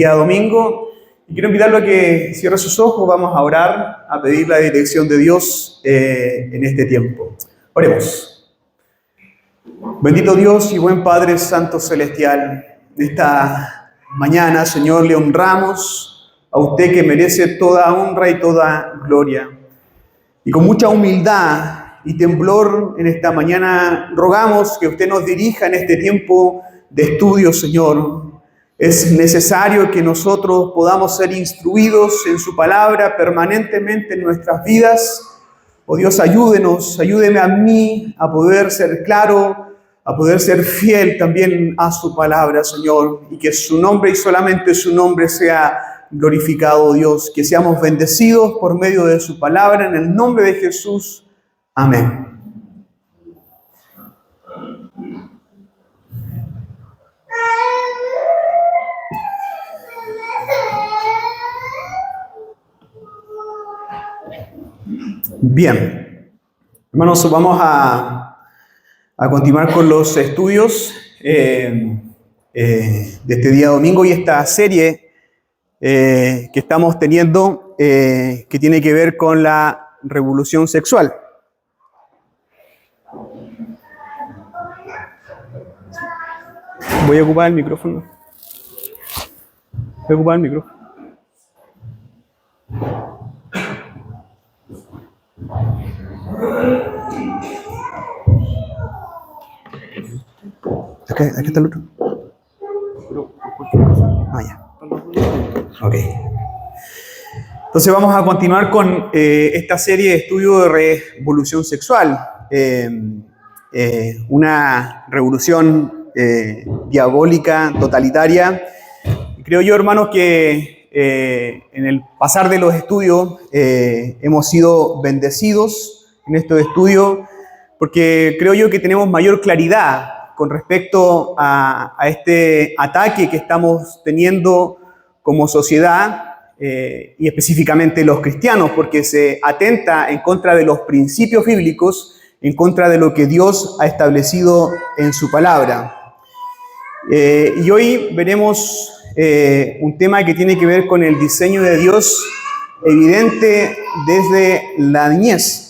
día domingo. Y quiero invitarlo a que cierre sus ojos, vamos a orar, a pedir la dirección de Dios en este tiempo. Oremos. Bendito Dios y buen Padre Santo Celestial, en esta mañana, Señor, le honramos a usted que merece toda honra y toda gloria. Y con mucha humildad y temblor en esta mañana rogamos que usted nos dirija en este tiempo de estudio, Señor. Es necesario que nosotros podamos ser instruidos en su palabra permanentemente en nuestras vidas. Oh Dios, ayúdeme a mí a poder ser claro, a poder ser fiel también a su palabra, Señor, y que su nombre y solamente su nombre sea glorificado, Dios, que seamos bendecidos por medio de su palabra, en el nombre de Jesús. Amén. Bien, hermanos, vamos a continuar con los estudios de este día domingo y esta serie que estamos teniendo que tiene que ver con la revolución sexual. Voy a ocupar el micrófono. Aquí está el otro. Ya. Ok. Entonces vamos a continuar con esta serie de estudio de revolución sexual. Una revolución diabólica, totalitaria. Creo yo, hermanos, que en el pasar de los estudios hemos sido bendecidos en estos estudios porque creo yo que tenemos mayor claridad con respecto a este ataque que estamos teniendo como sociedad y específicamente los cristianos, porque se atenta en contra de los principios bíblicos, en contra de lo que Dios ha establecido en su palabra. Y hoy veremos un tema que tiene que ver con el diseño de Dios evidente desde la niñez.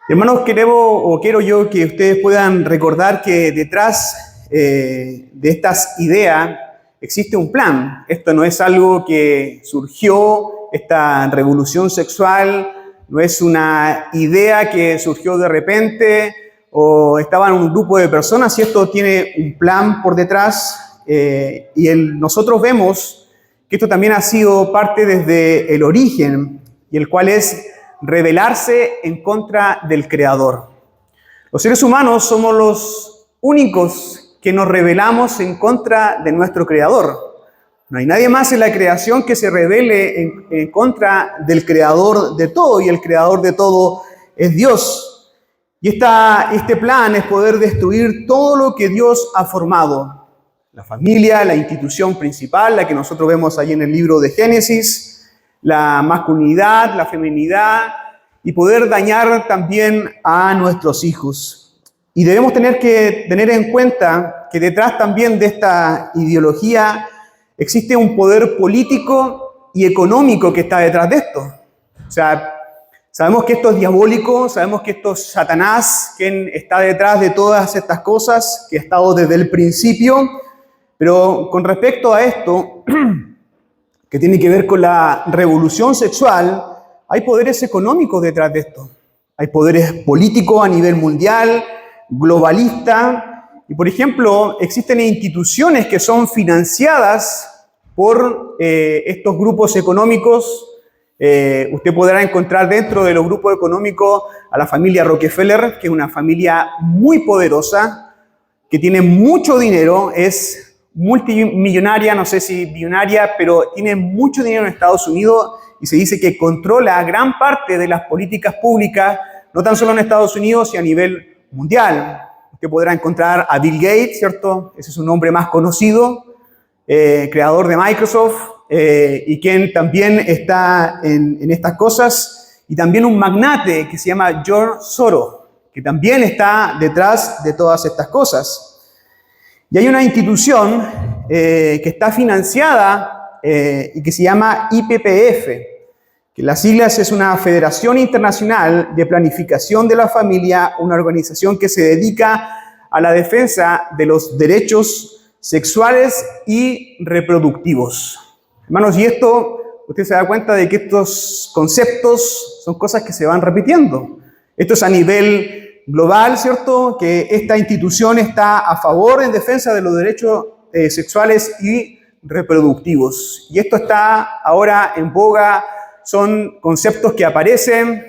Hermanos, quiero yo que ustedes puedan recordar que detrás de estas ideas existe un plan. Esto no es algo que surgió, esta revolución sexual no es una idea que surgió de repente o estaban un grupo de personas, y esto tiene un plan por detrás. Nosotros vemos que esto también ha sido parte desde el origen, y el cual es rebelarse en contra del Creador. Los seres humanos somos los únicos que nos rebelamos en contra de nuestro Creador. No hay nadie más en la creación que se rebele en contra del Creador de todo, y el Creador de todo es Dios. Y este plan es poder destruir todo lo que Dios ha formado. La familia, la institución principal, la que nosotros vemos ahí en el libro de Génesis, la masculinidad, la feminidad, y poder dañar también a nuestros hijos. Y debemos tener en cuenta que detrás también de esta ideología existe un poder político y económico que está detrás de esto. O sea, sabemos que esto es diabólico, sabemos que esto es Satanás, quien está detrás de todas estas cosas, que ha estado desde el principio, pero con respecto a esto, que tiene que ver con la revolución sexual, hay poderes económicos detrás de esto. Hay poderes políticos a nivel mundial, globalista, y por ejemplo, existen instituciones que son financiadas por estos grupos económicos. Usted podrá encontrar dentro de los grupos económicos a la familia Rockefeller, que es una familia muy poderosa, que tiene mucho dinero, es multimillonaria, no sé si billonaria, pero tiene mucho dinero en Estados Unidos y se dice que controla gran parte de las políticas públicas, no tan solo en Estados Unidos, sino a nivel mundial. Usted podrá encontrar a Bill Gates, ¿cierto? Ese es un nombre más conocido, creador de Microsoft, y quien también está en estas cosas, y también un magnate que se llama George Soros, que también está detrás de todas estas cosas. Y hay una institución que está financiada y que se llama IPPF, que las siglas es una Federación Internacional de Planificación de la Familia, una organización que se dedica a la defensa de los derechos sexuales y reproductivos. Hermanos, y esto, usted se da cuenta de que estos conceptos son cosas que se van repitiendo. Esto es a nivel global, ¿cierto? Que esta institución está a favor en defensa de los derechos sexuales y reproductivos. Y esto está ahora en boga, son conceptos que aparecen,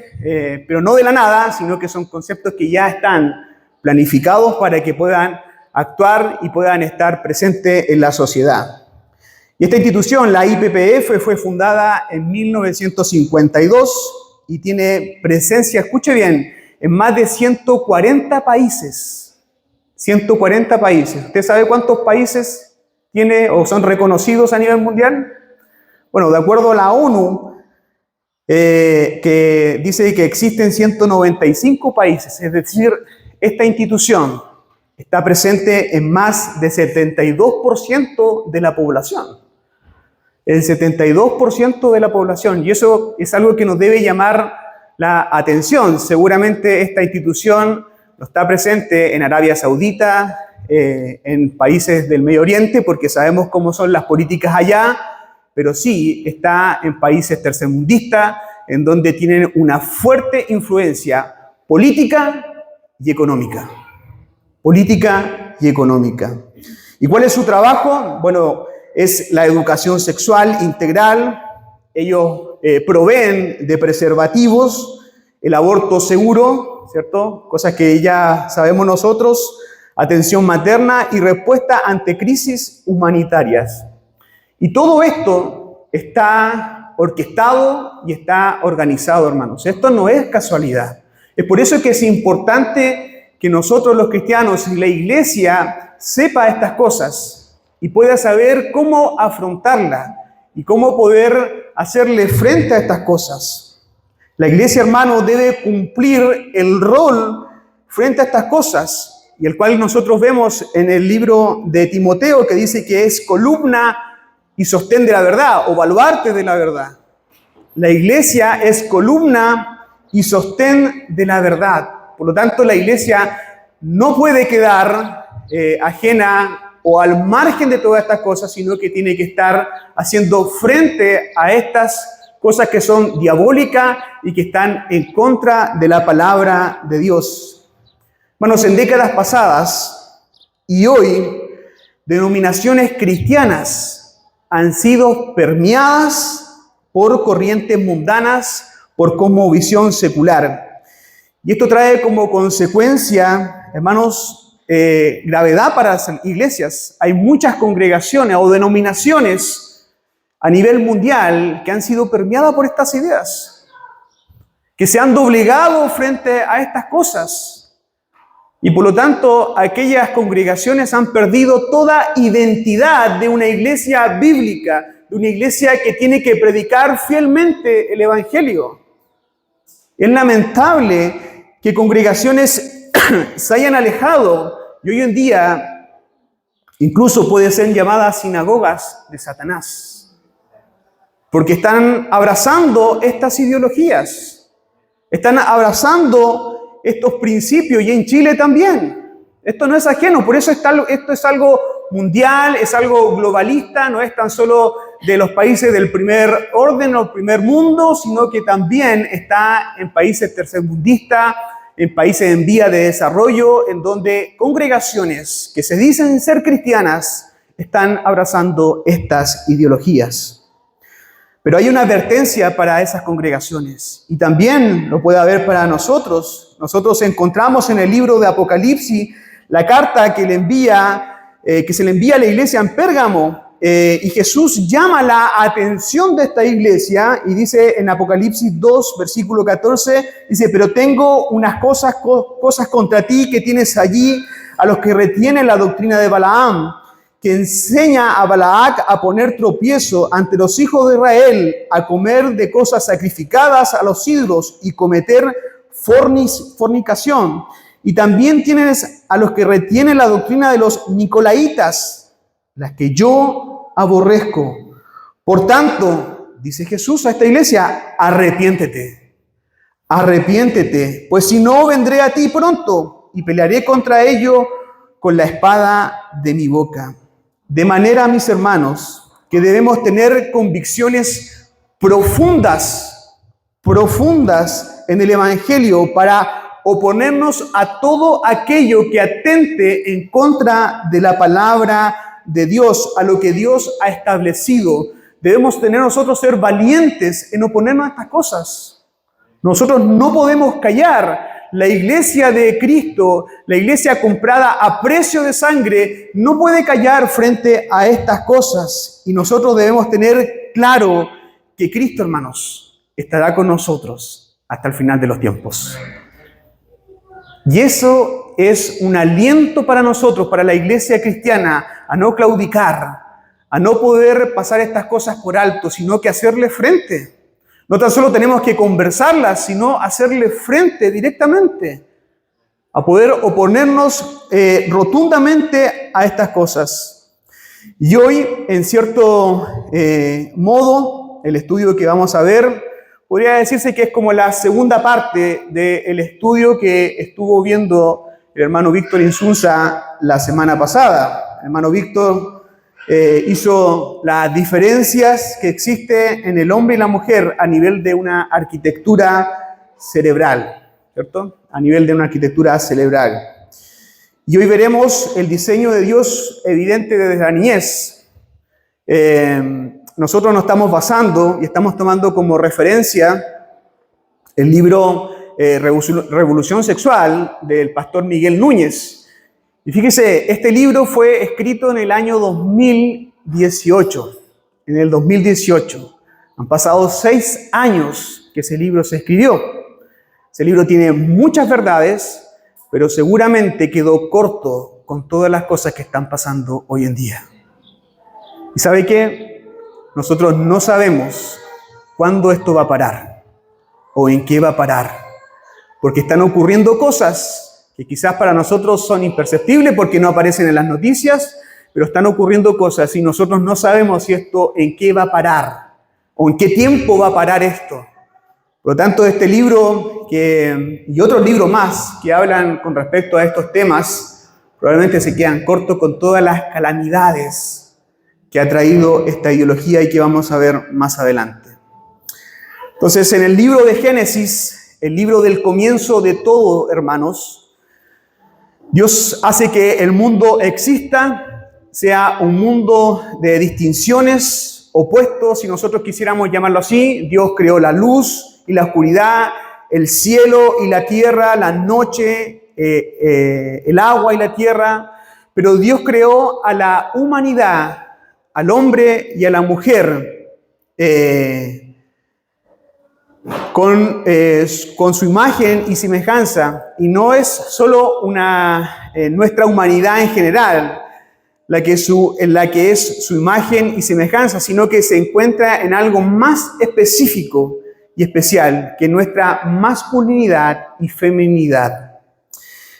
pero no de la nada, sino que son conceptos que ya están planificados para que puedan actuar y puedan estar presentes en la sociedad. Y esta institución, la IPPF, fue fundada en 1952 y tiene presencia, escuche bien, en más de 140 países. 140 países. ¿Usted sabe cuántos países tiene o son reconocidos a nivel mundial? Bueno, de acuerdo a la ONU, que dice que existen 195 países, es decir, esta institución está presente en más de 72% de la población. El 72% de la población, y eso es algo que nos debe llamar la atención. Seguramente esta institución no está presente en Arabia Saudita, en países del Medio Oriente, porque sabemos cómo son las políticas allá, pero sí está en países tercermundistas, en donde tienen una fuerte influencia política y económica. Política y económica. ¿Y cuál es su trabajo? Bueno, es la educación sexual integral. Ellos proveen de preservativos, el aborto seguro, ¿cierto? Cosas que ya sabemos nosotros, atención materna y respuesta ante crisis humanitarias. Y todo esto está orquestado y está organizado, hermanos. Esto no es casualidad. Es por eso que es importante que nosotros los cristianos y la iglesia sepa estas cosas y pueda saber cómo afrontarla y cómo poder hacerle frente a estas cosas. La iglesia, hermano, debe cumplir el rol frente a estas cosas, y el cual nosotros vemos en el libro de Timoteo, que dice que es columna y sostén de la verdad, o baluarte de la verdad. La iglesia es columna y sostén de la verdad. Por lo tanto, la iglesia no puede quedar ajena o al margen de todas estas cosas, sino que tiene que estar haciendo frente a estas cosas que son diabólicas y que están en contra de la palabra de Dios. Hermanos, en décadas pasadas y hoy, denominaciones cristianas han sido permeadas por corrientes mundanas, por cosmovisión secular. Y esto trae como consecuencia, hermanos, gravedad para las iglesias. Hay muchas congregaciones o denominaciones a nivel mundial que han sido permeadas por estas ideas, que se han doblegado frente a estas cosas. Y por lo tanto, aquellas congregaciones han perdido toda identidad de una iglesia bíblica, de una iglesia que tiene que predicar fielmente el evangelio. Es lamentable que congregaciones se hayan alejado y hoy en día incluso pueden ser llamadas sinagogas de Satanás, porque están abrazando estas ideologías, están abrazando estos principios, y en Chile también. Esto no es ajeno, por eso esto es algo mundial, es algo globalista, no es tan solo de los países del primer orden o primer mundo, sino que también está en países tercermundistas, en países en vía de desarrollo, en donde congregaciones que se dicen ser cristianas están abrazando estas ideologías. Pero hay una advertencia para esas congregaciones, y también lo puede haber para nosotros. Nosotros encontramos en el libro de Apocalipsis la carta que se le envía a la iglesia en Pérgamo, y Jesús llama la atención de esta iglesia y dice en Apocalipsis 2, versículo 14, dice: pero tengo unas cosas contra ti que tienes allí a los que retienen la doctrina de Balaam, que enseña a Balac a poner tropiezo ante los hijos de Israel, a comer de cosas sacrificadas a los ídolos y cometer fornicación. Y también tienes a los que retienen la doctrina de los nicolaitas, las que yo aborrezco. Por tanto, dice Jesús a esta iglesia, arrepiéntete, arrepiéntete, pues si no vendré a ti pronto y pelearé contra ello con la espada de mi boca. De manera, mis hermanos, que debemos tener convicciones profundas en el Evangelio para oponernos a todo aquello que atente en contra de la palabra de Dios, a lo que Dios ha establecido. Debemos ser valientes en oponernos a estas cosas. Nosotros no podemos callar. La iglesia de Cristo, la iglesia comprada a precio de sangre, no puede callar frente a estas cosas. Y nosotros debemos tener claro que Cristo, hermanos, estará con nosotros hasta el final de los tiempos. Y eso es un aliento para nosotros, para la iglesia cristiana, a no claudicar, a no poder pasar estas cosas por alto, sino que hacerle frente. No tan solo tenemos que conversarlas, sino hacerle frente directamente, a poder oponernos rotundamente a estas cosas. Y hoy, en cierto modo, el estudio que vamos a ver, podría decirse que es como la segunda parte del estudio que estuvo viendo el hermano Víctor Insunza la semana pasada. El hermano Víctor hizo las diferencias que existen en el hombre y la mujer a nivel de una arquitectura cerebral, ¿cierto? A nivel de una arquitectura cerebral. Y hoy veremos el diseño de Dios evidente desde la niñez. Nosotros nos estamos basando y estamos tomando como referencia el libro Revolución Sexual del pastor Miguel Núñez. Y fíjese, este libro fue escrito en el año 2018. En el 2018. Han pasado 6 años que ese libro se escribió. Ese libro tiene muchas verdades, pero seguramente quedó corto con todas las cosas que están pasando hoy en día. ¿Y sabe qué? Nosotros no sabemos cuándo esto va a parar o en qué va a parar, porque están ocurriendo cosas que quizás para nosotros son imperceptibles porque no aparecen en las noticias, pero están ocurriendo cosas y nosotros no sabemos si esto en qué va a parar o en qué tiempo va a parar esto. Por lo tanto, este libro y otros libros más que hablan con respecto a estos temas probablemente se quedan cortos con todas las calamidades que ha traído esta ideología y que vamos a ver más adelante. Entonces, en el libro de Génesis, el libro del comienzo de todo, hermanos, Dios hace que el mundo exista, sea un mundo de distinciones, opuestos, si nosotros quisiéramos llamarlo así. Dios creó la luz y la oscuridad, el cielo y la tierra, la noche, el agua y la tierra, pero Dios creó a la humanidad, al hombre y a la mujer, con su imagen y semejanza. Y no es solo nuestra humanidad en general la que es su imagen y semejanza, sino que se encuentra en algo más específico y especial, que nuestra masculinidad y feminidad.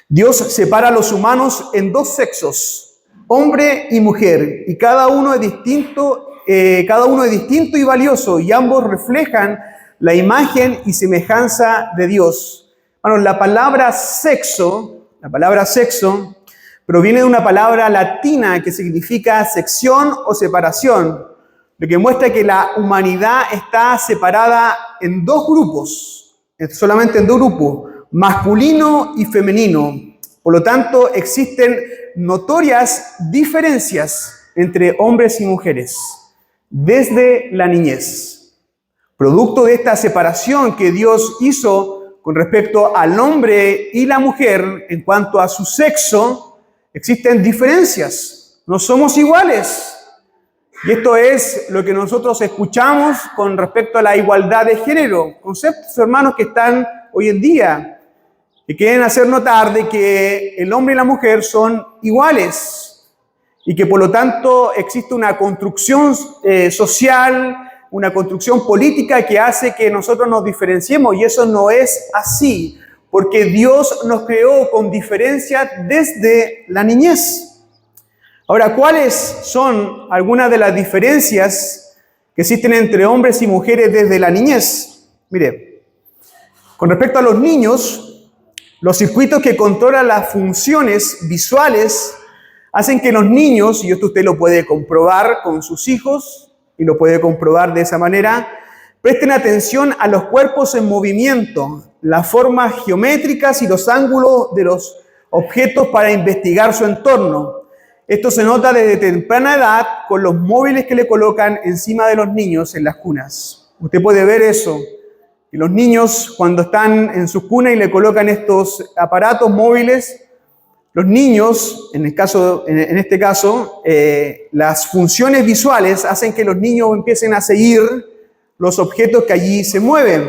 Dios separa a los humanos en 2 sexos, hombre y mujer, y cada uno es distinto y valioso, y ambos reflejan la imagen y semejanza de Dios. Bueno, la palabra sexo proviene de una palabra latina que significa sección o separación, lo que muestra que la humanidad está separada en 2 grupos, solamente en 2 grupos, masculino y femenino. Por lo tanto, existen notorias diferencias entre hombres y mujeres desde la niñez. Producto de esta separación que Dios hizo con respecto al hombre y la mujer en cuanto a su sexo, existen diferencias. No somos iguales. Y esto es lo que nosotros escuchamos con respecto a la igualdad de género. Conceptos, hermanos, que están hoy en día, que quieren hacer notar de que el hombre y la mujer son iguales y que por lo tanto existe una construcción social, una construcción política que hace que nosotros nos diferenciemos, y eso no es así, porque Dios nos creó con diferencia desde la niñez. Ahora, ¿cuáles son algunas de las diferencias que existen entre hombres y mujeres desde la niñez? Mire, con respecto a los niños, los circuitos que controlan las funciones visuales hacen que los niños, y esto usted lo puede comprobar con sus hijos, y lo puede comprobar de esa manera, presten atención a los cuerpos en movimiento, las formas geométricas y los ángulos de los objetos para investigar su entorno. Esto se nota desde temprana edad con los móviles que le colocan encima de los niños en las cunas. Usted puede ver eso. Y los niños, cuando están en sus cunas y le colocan estos aparatos móviles, los niños, en este caso, las funciones visuales hacen que los niños empiecen a seguir los objetos que allí se mueven.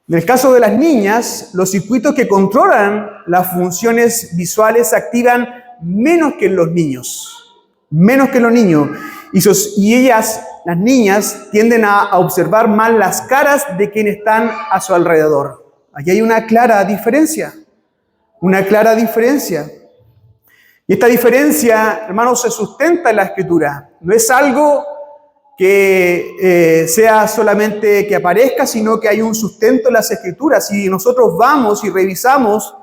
En el caso de las niñas, los circuitos que controlan las funciones visuales se activan menos que en los niños. Menos que en los niños. Y ellas, las niñas, tienden a observar más las caras de quienes están a su alrededor. Aquí hay una clara diferencia. Una clara diferencia. Y esta diferencia, hermanos, se sustenta en la Escritura. No es algo que sea solamente que aparezca, sino que hay un sustento en las Escrituras. Si nosotros vamos y revisamos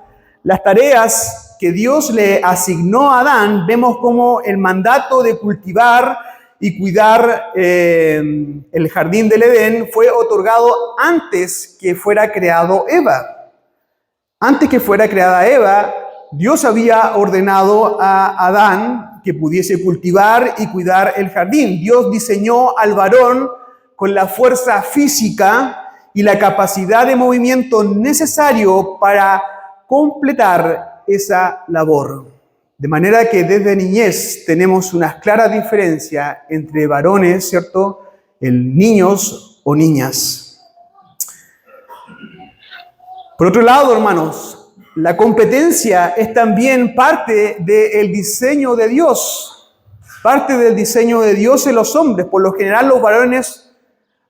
las tareas que Dios le asignó a Adán, vemos como el mandato de cultivar y cuidar el jardín del Edén fue otorgado antes que fuera creado Eva. Antes que fuera creada Eva, Dios había ordenado a Adán que pudiese cultivar y cuidar el jardín. Dios diseñó al varón con la fuerza física y la capacidad de movimiento necesario para completar esa labor. De manera que desde niñez tenemos una clara diferencia entre varones, ¿cierto? Niños o niñas. Por otro lado, hermanos, la competencia es también parte del diseño de Dios. Parte del diseño de Dios en los hombres. Por lo general, los varones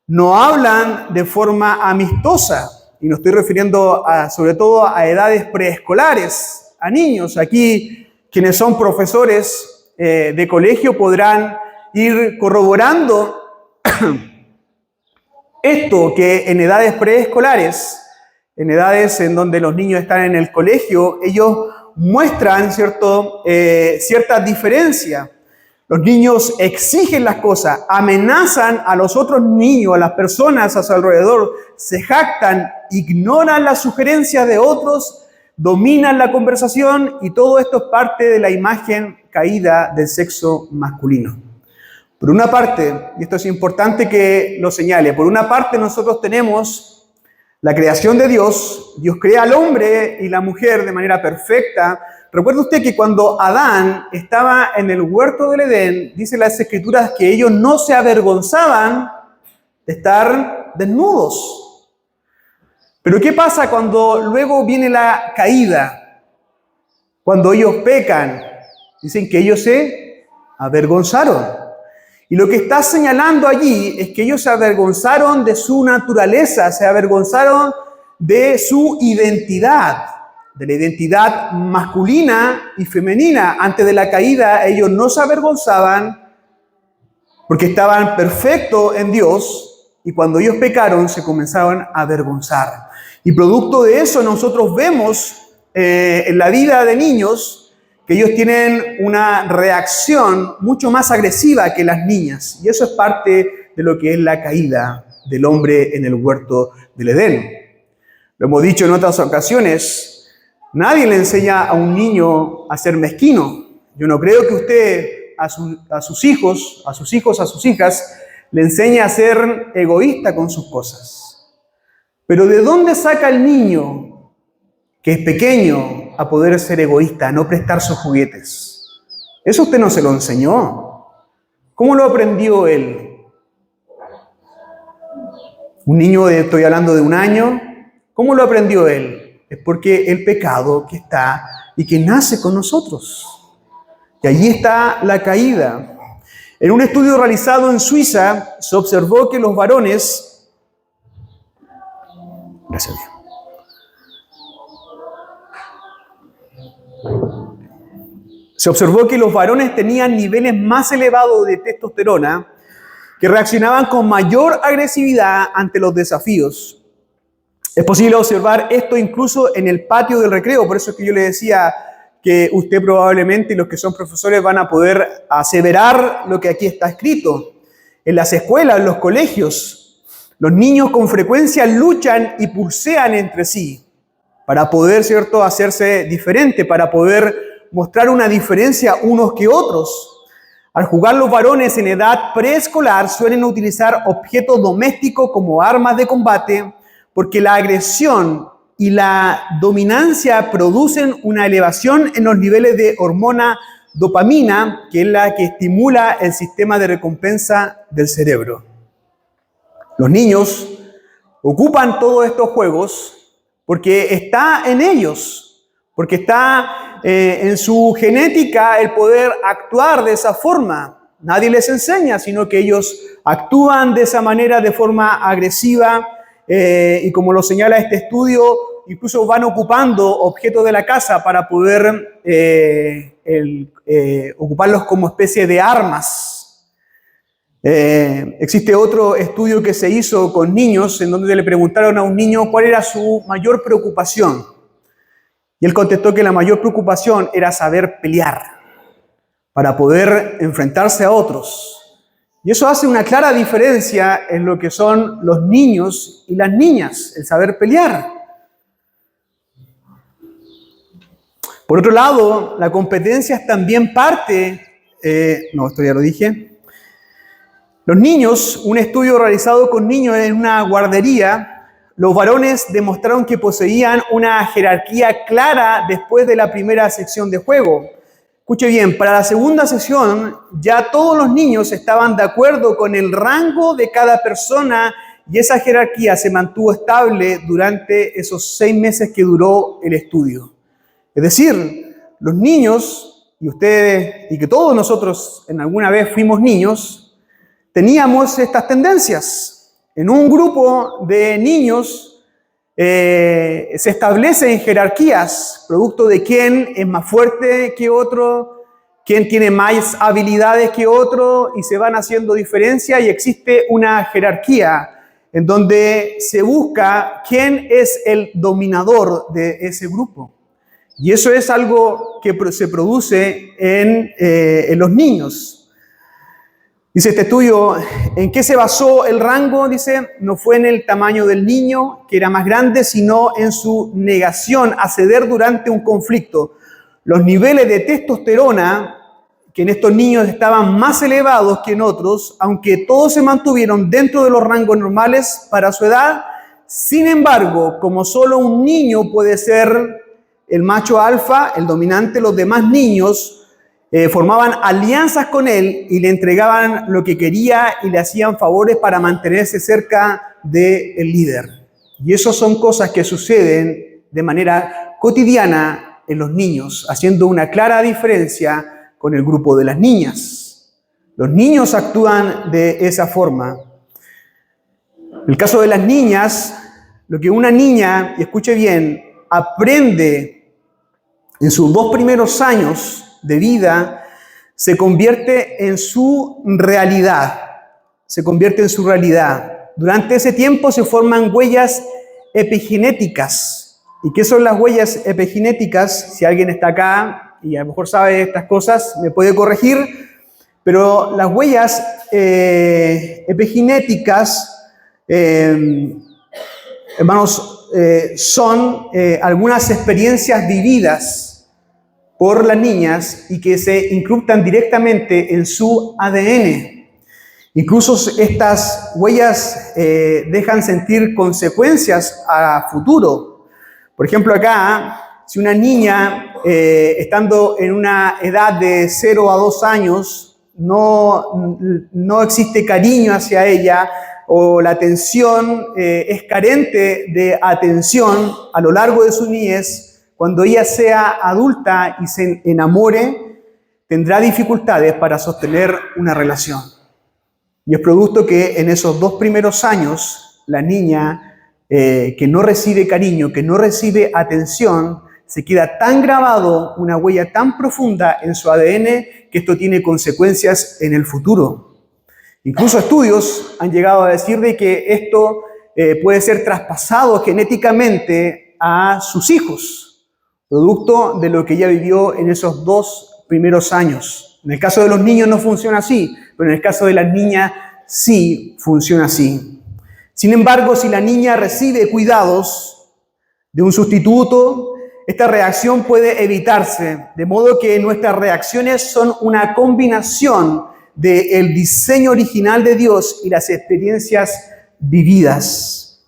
no hablan de forma amistosa. Y no estoy refiriendo sobre todo a edades preescolares, a niños. Aquí, quienes son profesores de colegio podrán ir corroborando esto, que en edades preescolares, en edades en donde los niños están en el colegio, ellos muestran cierta diferencia. Los niños exigen las cosas, amenazan a los otros niños, a las personas a su alrededor, se jactan, ignoran las sugerencias de otros, dominan la conversación, y todo esto es parte de la imagen caída del sexo masculino. Por una parte, y esto es importante que lo señale, por una parte nosotros tenemos la creación de Dios. Dios crea al hombre y la mujer de manera perfecta. Recuerda usted que cuando Adán estaba en el huerto del Edén, dice las Escrituras que ellos no se avergonzaban de estar desnudos. Pero ¿qué pasa cuando luego viene la caída? Cuando ellos pecan, dicen que ellos se avergonzaron. Y lo que está señalando allí es que ellos se avergonzaron de su naturaleza, se avergonzaron de su identidad, de la identidad masculina y femenina. Antes de la caída, ellos no se avergonzaban porque estaban perfectos en Dios, y cuando ellos pecaron, se comenzaron a avergonzar. Y producto de eso, nosotros vemos en la vida de niños que ellos tienen una reacción mucho más agresiva que las niñas. Y eso es parte de lo que es la caída del hombre en el huerto del Edén. Lo hemos dicho en otras ocasiones, nadie le enseña a un niño a ser mezquino. Yo no creo que usted a sus hijos, a sus hijas, le enseñe a ser egoísta con sus cosas. Pero ¿de dónde saca el niño que es pequeño a poder ser egoísta, a no prestar sus juguetes? Eso usted no se lo enseñó. ¿Cómo lo aprendió él? Un niño, estoy hablando de 1 año, ¿cómo lo aprendió él? Es porque el pecado que está y que nace con nosotros. Y allí está la caída. En un estudio realizado en Suiza, se observó que los varones... Gracias a Dios. se observó que los varones tenían niveles más elevados de testosterona, que reaccionaban con mayor agresividad ante los desafíos. Es posible observar esto incluso en el patio del recreo, por eso es que yo le decía que usted probablemente y los que son profesores van a poder aseverar lo que aquí está escrito. En las escuelas, en los colegios, los niños con frecuencia luchan y pulsean entre sí para poder, ¿cierto?, hacerse diferente, para poder mostrar una diferencia unos que otros. Al jugar los varones en edad preescolar suelen utilizar objetos domésticos como armas de combate, porque la agresión y la dominancia producen una elevación en los niveles de hormona dopamina, que es la que estimula el sistema de recompensa del cerebro. Los niños ocupan todos estos juegos porque está en ellos, porque está en su genética el poder actuar de esa forma. Nadie les enseña, sino que ellos actúan de esa manera, de forma agresiva, y como lo señala este estudio, incluso van ocupando objetos de la casa para poder ocuparlos como especie de armas. Existe otro estudio que se hizo con niños en donde le preguntaron a un niño cuál era su mayor preocupación. Y él contestó que la mayor preocupación era saber pelear para poder enfrentarse a otros. Y eso hace una clara diferencia en lo que son los niños y las niñas, el saber pelear. Por otro lado, la competencia es también parte, esto ya lo dije. Los niños, un estudio realizado con niños en una guardería, los varones demostraron que poseían una jerarquía clara después de la primera sección de juego. Escuche bien, para la segunda sesión ya todos los niños estaban de acuerdo con el rango de cada persona y esa jerarquía se mantuvo estable durante esos 6 meses que duró el estudio. Es decir, los niños, y ustedes, y que todos nosotros en alguna vez fuimos niños, teníamos estas tendencias. En un grupo de niños se establecen jerarquías, producto de quién es más fuerte que otro, quién tiene más habilidades que otro, y se van haciendo diferencias y existe una jerarquía en donde se busca quién es el dominador de ese grupo. Y eso es algo que se produce en los niños. Dice este estudio, ¿en qué se basó el rango? Dice, no fue en el tamaño del niño, que era más grande, sino en su negación a ceder durante un conflicto. Los niveles de testosterona, que en estos niños estaban más elevados que en otros, aunque todos se mantuvieron dentro de los rangos normales para su edad, sin embargo, como solo un niño puede ser el macho alfa, el dominante, los demás niños formaban alianzas con él y le entregaban lo que quería y le hacían favores para mantenerse cerca del líder. Y eso son cosas que suceden de manera cotidiana en los niños, haciendo una clara diferencia con el grupo de las niñas. Los niños actúan de esa forma. En el caso de las niñas, lo que una niña, y escuche bien, aprende en sus 2 primeros años de vida, se convierte en su realidad. Se convierte en su realidad. Durante ese tiempo se forman huellas epigenéticas. ¿Y qué son las huellas epigenéticas? Si alguien está acá y a lo mejor sabe estas cosas, me puede corregir. Pero las huellas epigenéticas, hermanos, son algunas experiencias vividas por las niñas y que se incrustan directamente en su ADN. Incluso estas huellas dejan sentir consecuencias a futuro. Por ejemplo, acá, si una niña, estando en una edad de 0 a 2 años, no existe cariño hacia ella, o la atención es carente de atención a lo largo de su niñez, cuando ella sea adulta y se enamore, tendrá dificultades para sostener una relación. Y es producto que en esos 2 primeros años, la niña que no recibe cariño, que no recibe atención, se queda tan grabado, una huella tan profunda en su ADN, que esto tiene consecuencias en el futuro. Incluso estudios han llegado a decir de que esto puede ser traspasado genéticamente a sus hijos, producto de lo que ella vivió en esos 2 primeros años. En el caso de los niños no funciona así, pero en el caso de las niñas sí funciona así. Sin embargo, si la niña recibe cuidados de un sustituto, esta reacción puede evitarse, de modo que nuestras reacciones son una combinación del diseño original de Dios y las experiencias vividas.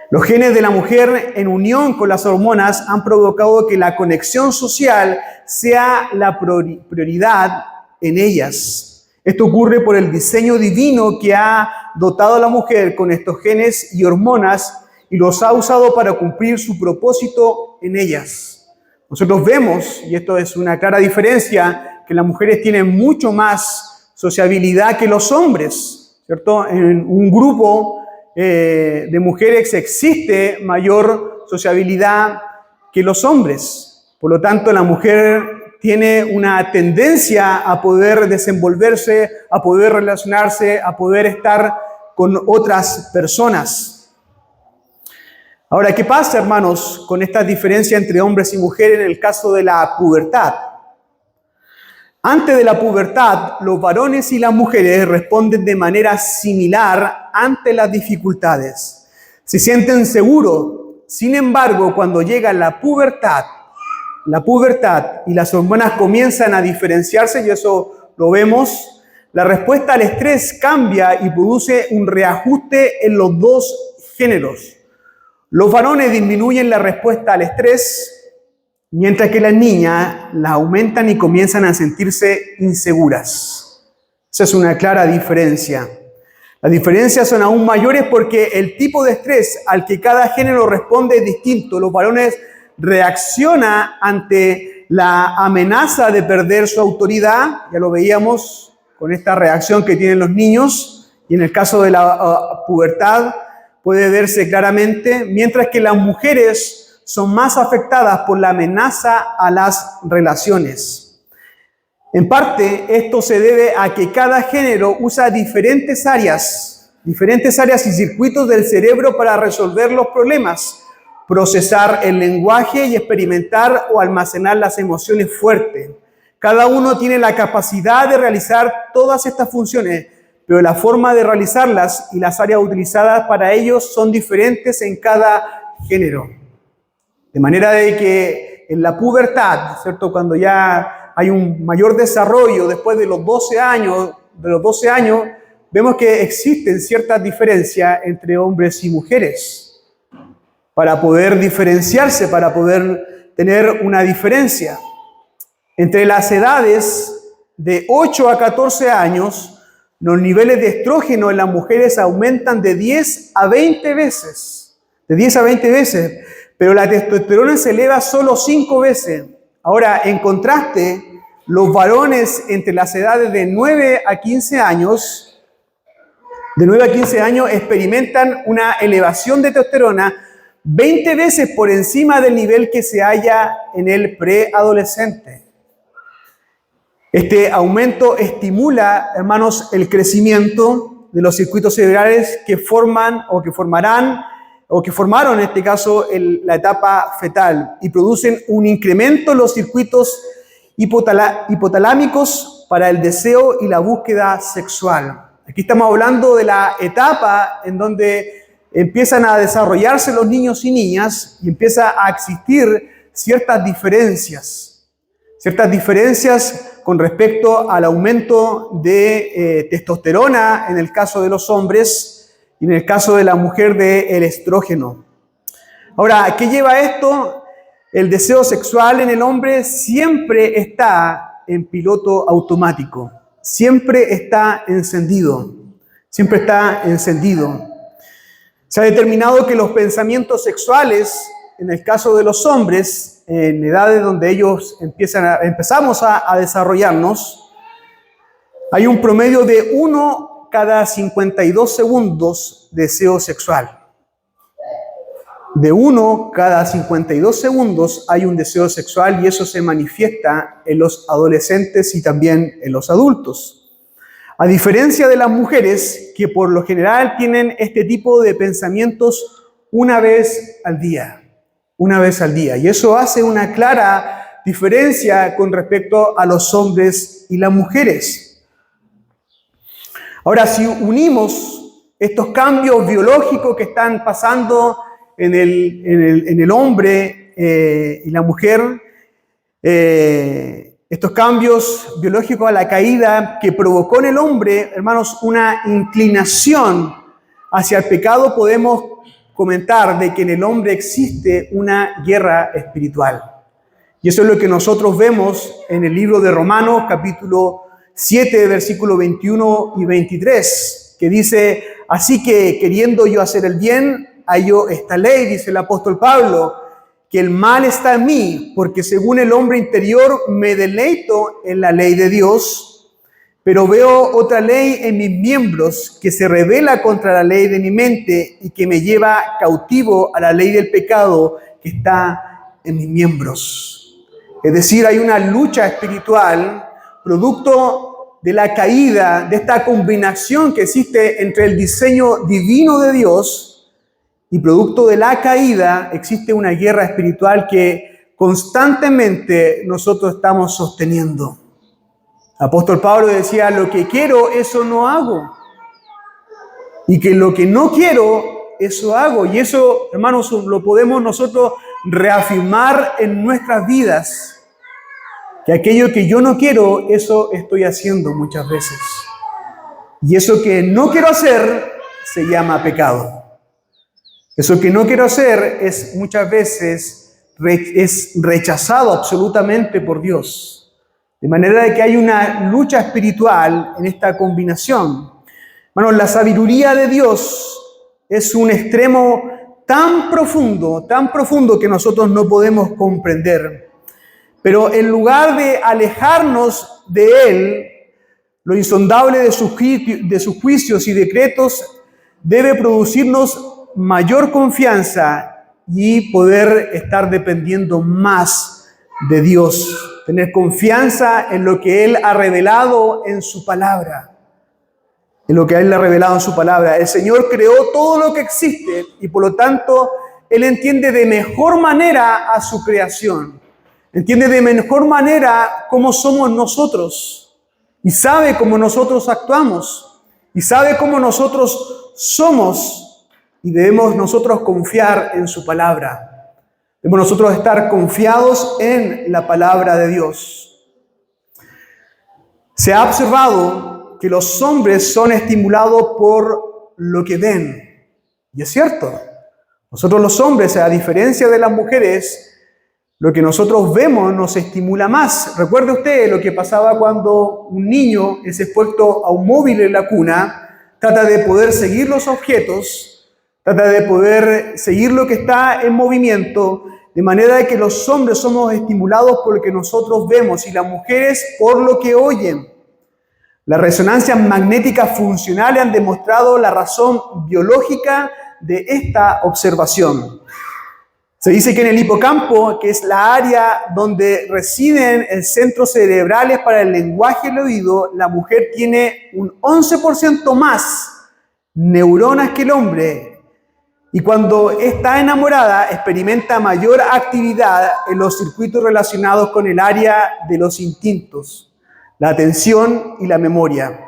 Los genes de la mujer en unión con las hormonas han provocado que la conexión social sea la prioridad en ellas. Esto ocurre por el diseño divino que ha dotado a la mujer con estos genes y hormonas y los ha usado para cumplir su propósito en ellas. Nosotros vemos, y esto es una clara diferencia, que las mujeres tienen mucho más sociabilidad que los hombres, ¿cierto? En un grupo de mujeres existe mayor sociabilidad que los hombres. Por lo tanto, la mujer tiene una tendencia a poder desenvolverse, a poder relacionarse, a poder estar con otras personas. Ahora, ¿qué pasa, hermanos, con esta diferencia entre hombres y mujeres en el caso de la pubertad? Antes de la pubertad, los varones y las mujeres responden de manera similar ante las dificultades. Se sienten seguros. Sin embargo, cuando llega la pubertad y las hormonas comienzan a diferenciarse, y eso lo vemos, la respuesta al estrés cambia y produce un reajuste en los 2 géneros. Los varones disminuyen la respuesta al estrés, mientras que las niñas la aumentan y comienzan a sentirse inseguras. Esa es una clara diferencia. Las diferencias son aún mayores porque el tipo de estrés al que cada género responde es distinto. Los varones reaccionan ante la amenaza de perder su autoridad, ya lo veíamos con esta reacción que tienen los niños, y en el caso de la pubertad puede verse claramente, mientras que las mujeres son más afectadas por la amenaza a las relaciones. En parte, esto se debe a que cada género usa diferentes áreas y circuitos del cerebro para resolver los problemas, procesar el lenguaje y experimentar o almacenar las emociones fuertes. Cada uno tiene la capacidad de realizar todas estas funciones, pero la forma de realizarlas y las áreas utilizadas para ellos son diferentes en cada género. De manera de que en la pubertad, ¿cierto? Cuando ya hay un mayor desarrollo después de los 12 años, vemos que existen ciertas diferencias entre hombres y mujeres. Para poder diferenciarse, para poder tener una diferencia. Entre las edades de 8 a 14 años, los niveles de estrógeno en las mujeres aumentan de 10 a 20 veces. De 10 a 20 veces. Pero la testosterona se eleva solo 5 veces. Ahora, en contraste, los varones entre las edades de 9 a 15 años, experimentan una elevación de testosterona 20 veces por encima del nivel que se halla en el preadolescente. Este aumento estimula, hermanos, el crecimiento de los circuitos cerebrales que formaron en este caso la etapa fetal y producen un incremento en los circuitos hipotalámicos para el deseo y la búsqueda sexual. Aquí estamos hablando de la etapa en donde empiezan a desarrollarse los niños y niñas y empieza a existir ciertas diferencias con respecto al aumento de testosterona en el caso de los hombres y en el caso de la mujer del estrógeno. Ahora, ¿qué lleva esto? El deseo sexual en el hombre siempre está en piloto automático, siempre está encendido. Se ha determinado que los pensamientos sexuales, en el caso de los hombres, en edades donde ellos empezamos a desarrollarnos, hay un promedio de 1 cada 52 segundos de deseo sexual. De uno cada 52 segundos hay un deseo sexual y eso se manifiesta en los adolescentes y también en los adultos. A diferencia de las mujeres, que por lo general tienen este tipo de pensamientos una vez al día. Y eso hace una clara diferencia con respecto a los hombres y las mujeres. Ahora, si unimos estos cambios biológicos que están pasando en el hombre y la mujer, estos cambios biológicos a la caída que provocó en el hombre, hermanos, una inclinación hacia el pecado, podemos comentar de que en el hombre existe una guerra espiritual. Y eso es lo que nosotros vemos en el libro de Romanos, capítulo 7, versículo 21 y 23, que dice: así que queriendo yo hacer el bien, hallo esta ley, dice el apóstol Pablo, que el mal está en mí, porque según el hombre interior me deleito en la ley de Dios, pero veo otra ley en mis miembros que se rebela contra la ley de mi mente y que me lleva cautivo a la ley del pecado que está en mis miembros. Es decir, hay una lucha espiritual producto de la caída, de esta combinación que existe entre el diseño divino de Dios y producto de la caída existe una guerra espiritual que constantemente nosotros estamos sosteniendo. El apóstol Pablo decía: lo que quiero, eso no hago. Y que lo que no quiero, eso hago. Y eso, hermanos, lo podemos nosotros reafirmar en nuestras vidas. Que aquello que yo no quiero, eso estoy haciendo muchas veces. Y eso que no quiero hacer se llama pecado. Eso que no quiero hacer es muchas veces es rechazado absolutamente por Dios. De manera de que hay una lucha espiritual en esta combinación. Bueno, la sabiduría de Dios es un extremo tan profundo que nosotros no podemos comprender. Pero en lugar de alejarnos de Él, lo insondable de sus juicios y decretos debe producirnos mayor confianza y poder estar dependiendo más de Dios. Tener confianza en lo que Él ha revelado en su palabra. En lo que Él ha revelado en su palabra. El Señor creó todo lo que existe y por lo tanto Él entiende de mejor manera a su creación. Entiende de mejor manera cómo somos nosotros y sabe cómo nosotros actuamos y sabe cómo nosotros somos y debemos nosotros confiar en su palabra. Debemos nosotros estar confiados en la palabra de Dios. Se ha observado que los hombres son estimulados por lo que ven. Y es cierto. Nosotros los hombres, a diferencia de las mujeres, lo que nosotros vemos nos estimula más. Recuerde usted lo que pasaba cuando un niño es expuesto a un móvil en la cuna, trata de poder seguir los objetos, trata de poder seguir lo que está en movimiento, de manera de que los hombres somos estimulados por lo que nosotros vemos y las mujeres por lo que oyen. Las resonancias magnéticas funcionales han demostrado la razón biológica de esta observación. Se dice que en el hipocampo, que es la área donde residen centros cerebrales para el lenguaje y el oído, la mujer tiene un 11% más neuronas que el hombre. Y cuando está enamorada, experimenta mayor actividad en los circuitos relacionados con el área de los instintos, la atención y la memoria.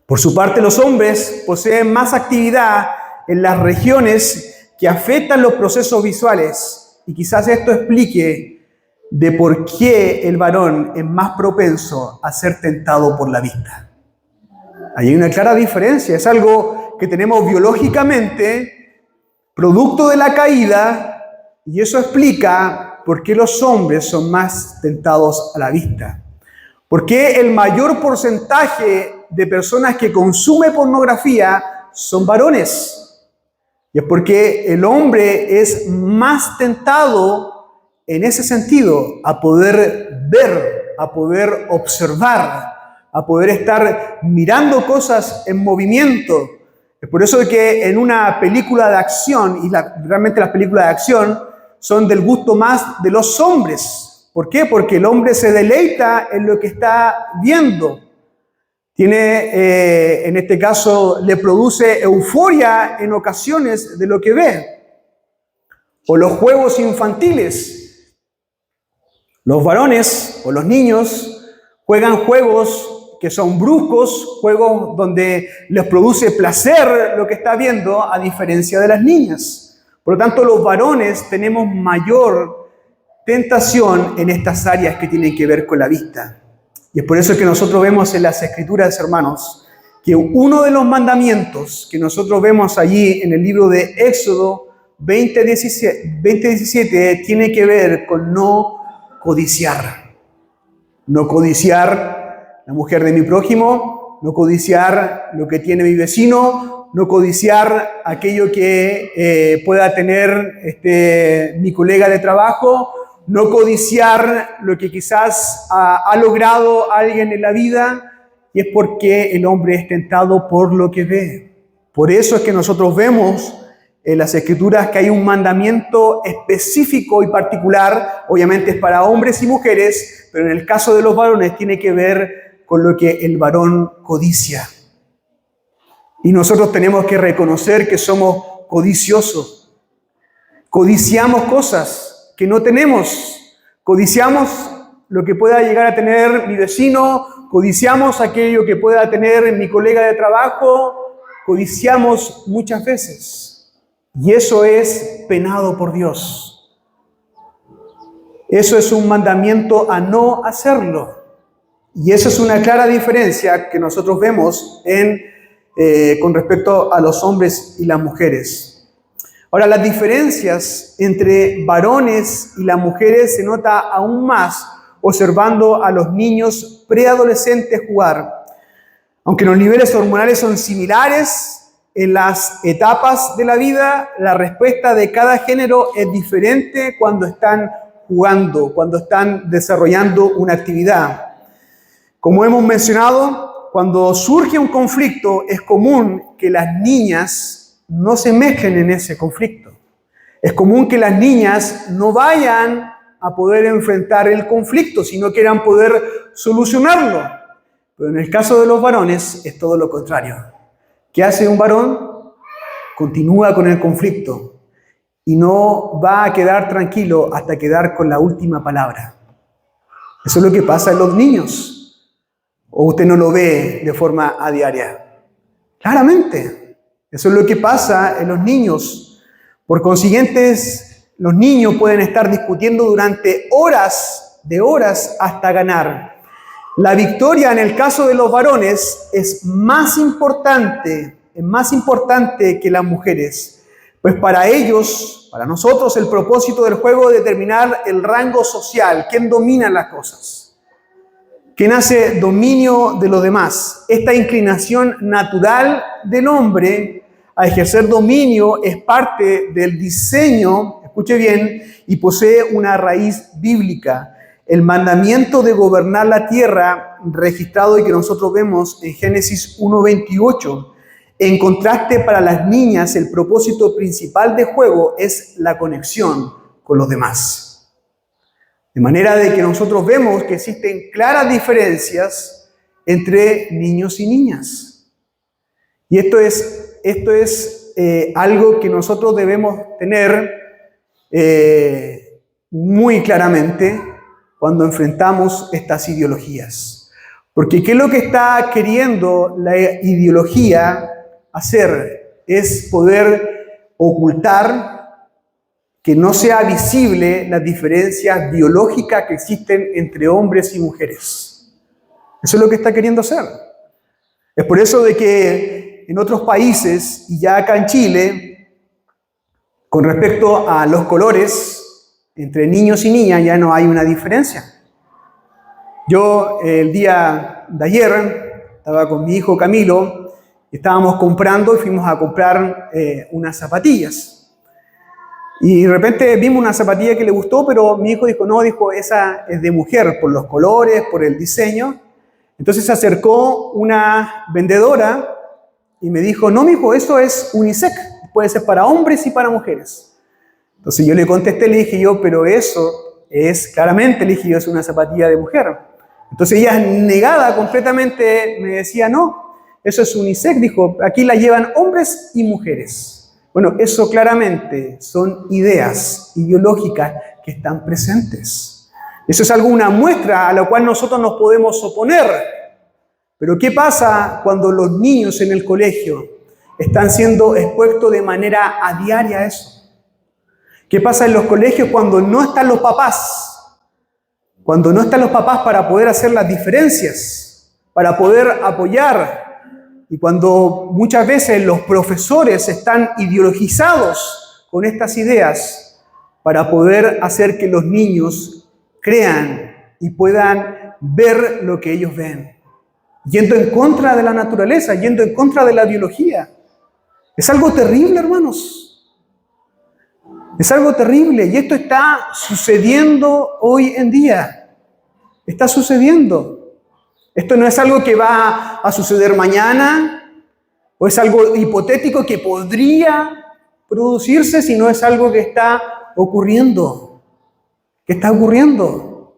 Por su parte, los hombres poseen más actividad en las regiones que afectan los procesos visuales. Y quizás esto explique de por qué el varón es más propenso a ser tentado por la vista. Ahí hay una clara diferencia. Es algo que tenemos biológicamente, producto de la caída, y eso explica por qué los hombres son más tentados a la vista. ¿Por qué el mayor porcentaje de personas que consume pornografía son varones? Y es porque el hombre es más tentado en ese sentido a poder ver, a poder observar, a poder estar mirando cosas en movimiento. Es por eso que en una película de acción, y realmente las películas de acción son del gusto más de los hombres. ¿Por qué? Porque el hombre se deleita en lo que está viendo. En este caso, le produce euforia en ocasiones de lo que ve. O los juegos infantiles. Los varones o los niños juegan juegos que son bruscos, juegos donde les produce placer lo que está viendo, a diferencia de las niñas. Por lo tanto, los varones tenemos mayor tentación en estas áreas que tienen que ver con la vista. Y es por eso que nosotros vemos en las Escrituras, hermanos, que uno de los mandamientos que nosotros vemos allí en el libro de Éxodo 20:17 tiene que ver con no codiciar. No codiciar la mujer de mi prójimo, no codiciar lo que tiene mi vecino, no codiciar aquello que pueda tener mi colega de trabajo, no codiciar lo que quizás ha logrado alguien en la vida, y es porque el hombre es tentado por lo que ve. Por eso es que nosotros vemos en las Escrituras que hay un mandamiento específico y particular, obviamente es para hombres y mujeres, pero en el caso de los varones tiene que ver con lo que el varón codicia. Y nosotros tenemos que reconocer que somos codiciosos. Codiciamos cosas que no tenemos. Codiciamos lo que pueda llegar a tener mi vecino, codiciamos aquello que pueda tener mi colega de trabajo, codiciamos muchas veces. Y eso es penado por Dios. Eso es un mandamiento a no hacerlo. Y esa es una clara diferencia que nosotros vemos con respecto a los hombres y las mujeres. Ahora, las diferencias entre varones y las mujeres se nota aún más observando a los niños preadolescentes jugar. Aunque los niveles hormonales son similares en las etapas de la vida, la respuesta de cada género es diferente cuando están jugando, cuando están desarrollando una actividad. Como hemos mencionado, cuando surge un conflicto, es común que las niñas no se mezclen en ese conflicto. Es común que las niñas no vayan a poder enfrentar el conflicto, sino quieran poder solucionarlo. Pero en el caso de los varones es todo lo contrario. ¿Qué hace un varón? Continúa con el conflicto y no va a quedar tranquilo hasta quedar con la última palabra. Eso es lo que pasa en los niños. ¿O usted no lo ve de forma a diaria? Claramente. Eso es lo que pasa en los niños. Por consiguiente, los niños pueden estar discutiendo durante horas hasta ganar. La victoria en el caso de los varones es más importante que las mujeres. Pues para ellos, para nosotros, el propósito del juego es determinar el rango social, quién domina las cosas. ¿Quién hace dominio de los demás? Esta inclinación natural del hombre a ejercer dominio es parte del diseño, escuche bien, y posee una raíz bíblica. El mandamiento de gobernar la tierra, registrado y que nosotros vemos en Génesis 1:28. En contraste, para las niñas, el propósito principal de juego es la conexión con los demás. De manera de que nosotros vemos que existen claras diferencias entre niños y niñas. Y esto es algo que nosotros debemos tener muy claramente cuando enfrentamos estas ideologías. Porque ¿qué es lo que está queriendo la ideología hacer? Es poder ocultar, que no sea visible las diferencias biológicas que existen entre hombres y mujeres. Eso es lo que está queriendo hacer. Es por eso de que en otros países, y ya acá en Chile, con respecto a los colores, entre niños y niñas ya no hay una diferencia. Yo el día de ayer estaba con mi hijo Camilo, estábamos comprando y fuimos a comprar unas zapatillas. Y de repente vimos una zapatilla que le gustó, pero mi hijo dijo, no, esa es de mujer, por los colores, por el diseño. Entonces se acercó una vendedora Y me dijo, no, mijo, eso es unisex, puede ser para hombres y para mujeres. Entonces yo le contesté, le dije yo, pero eso es, claramente, le dije yo, es una zapatilla de mujer. Entonces ella, negada completamente, me decía, no, eso es unisex, dijo, aquí la llevan hombres y mujeres. Bueno, eso claramente son ideas ideológicas que están presentes. Eso es alguna muestra a la cual nosotros nos podemos oponer. Pero ¿qué pasa cuando los niños en el colegio están siendo expuestos de manera a diaria a eso? ¿Qué pasa en los colegios cuando no están los papás? Cuando no están los papás para poder hacer las diferencias, para poder apoyar. Y cuando muchas veces los profesores están ideologizados con estas ideas para poder hacer que los niños crean y puedan ver lo que ellos ven. Yendo en contra de la naturaleza, yendo en contra de la biología. Es algo terrible, hermanos. Es algo terrible y esto está sucediendo hoy en día. Está sucediendo. Esto no es algo que va a suceder mañana o es algo hipotético que podría producirse, sino es algo que está ocurriendo. Que está ocurriendo.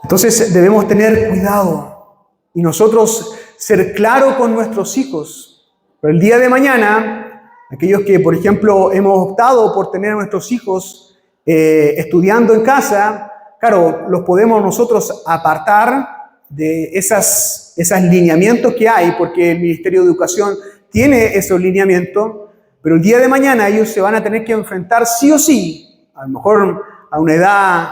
Entonces debemos tener cuidado y nosotros ser claros con nuestros hijos. Pero el día de mañana, aquellos que, por ejemplo, hemos optado por tener a nuestros hijos estudiando en casa, claro, los podemos nosotros apartar de esos lineamientos que hay, porque el Ministerio de Educación tiene esos lineamientos, pero el día de mañana ellos se van a tener que enfrentar sí o sí, a lo mejor a una edad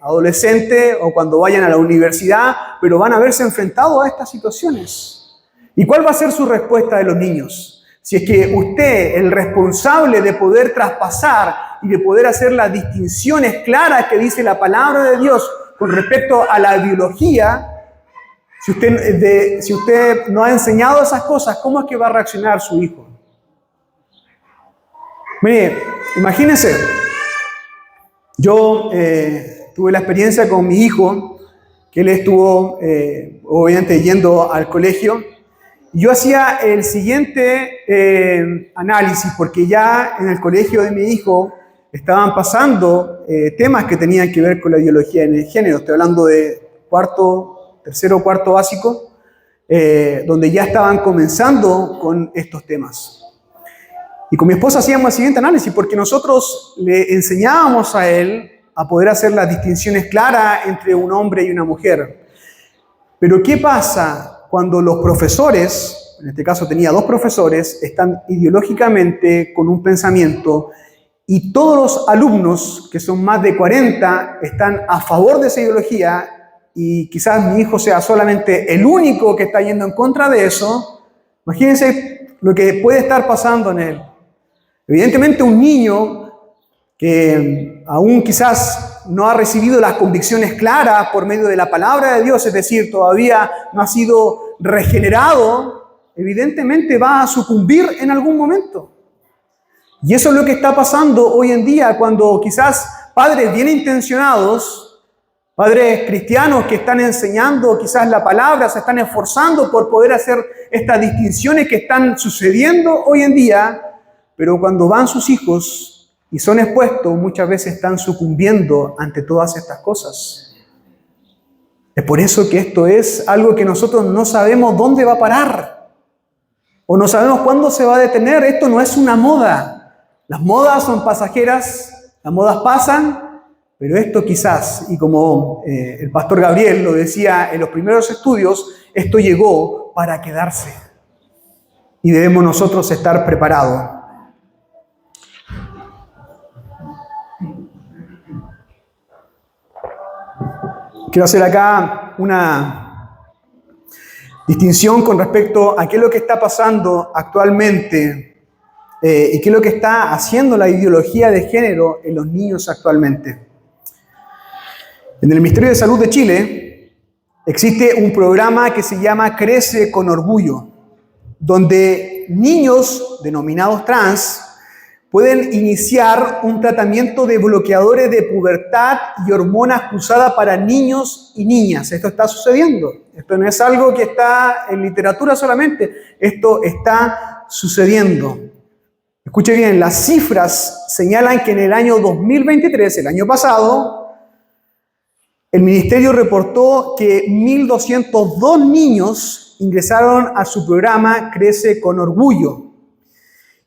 adolescente o cuando vayan a la universidad, pero van a verse enfrentados a estas situaciones. ¿Y cuál va a ser su respuesta de los niños? Si es que usted, el responsable de poder traspasar y de poder hacer las distinciones claras que dice la palabra de Dios con respecto a la biología, si usted no ha enseñado esas cosas, ¿cómo es que va a reaccionar su hijo? Mire, imagínense, yo tuve la experiencia con mi hijo, que él estuvo obviamente yendo al colegio. Yo hacía el siguiente análisis, porque ya en el colegio de mi hijo estaban pasando temas que tenían que ver con la ideología de género. Estoy hablando de tercero o cuarto básico, donde ya estaban comenzando con estos temas. Y con mi esposa hacíamos el siguiente análisis, porque nosotros le enseñábamos a él a poder hacer las distinciones claras entre un hombre y una mujer. Pero ¿qué pasa cuando los profesores, en este caso tenía 2 profesores, están ideológicamente con un pensamiento y todos los alumnos, que son más de 40, están a favor de esa ideología y quizás mi hijo sea solamente el único que está yendo en contra de eso? Imagínense lo que puede estar pasando en él. Evidentemente un niño que aún quizás no ha recibido las convicciones claras por medio de la palabra de Dios, es decir, todavía no ha sido regenerado, evidentemente va a sucumbir en algún momento. Y eso es lo que está pasando hoy en día cuando quizás padres bien intencionados, padres cristianos que están enseñando quizás la palabra, se están esforzando por poder hacer estas distinciones que están sucediendo hoy en día, pero cuando van sus hijos y son expuestos, muchas veces están sucumbiendo ante todas estas cosas. Es por eso que esto es algo que nosotros no sabemos dónde va a parar. O no sabemos cuándo se va a detener. Esto no es una moda. Las modas son pasajeras, las modas pasan, pero esto quizás, y como el pastor Gabriel lo decía en los primeros estudios, esto llegó para quedarse. Y debemos nosotros estar preparados. Quiero hacer acá una distinción con respecto a qué es lo que está pasando actualmente y qué es lo que está haciendo la ideología de género en los niños actualmente. En el Ministerio de Salud de Chile existe un programa que se llama Crece con Orgullo, donde niños denominados trans pueden iniciar un tratamiento de bloqueadores de pubertad y hormonas cruzadas para niños y niñas. Esto está sucediendo. Esto no es algo que está en literatura solamente. Esto está sucediendo. Escuche bien, las cifras señalan que en el año 2023, el año pasado, el ministerio reportó que 1.202 niños ingresaron a su programa Crece con Orgullo.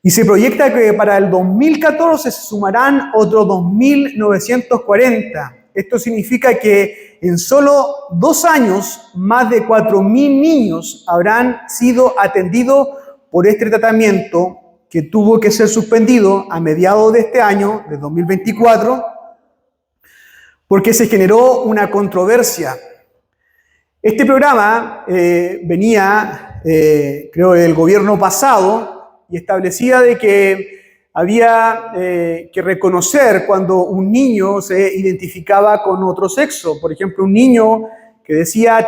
Y se proyecta que para el 2014 se sumarán otros 2.940. Esto significa que en solo 2 años, más de 4.000 niños habrán sido atendidos por este tratamiento que tuvo que ser suspendido a mediados de este año, de 2024, porque se generó una controversia. Este programa venía, creo, del gobierno pasado y establecía de que había que reconocer cuando un niño se identificaba con otro sexo. Por ejemplo, un niño que decía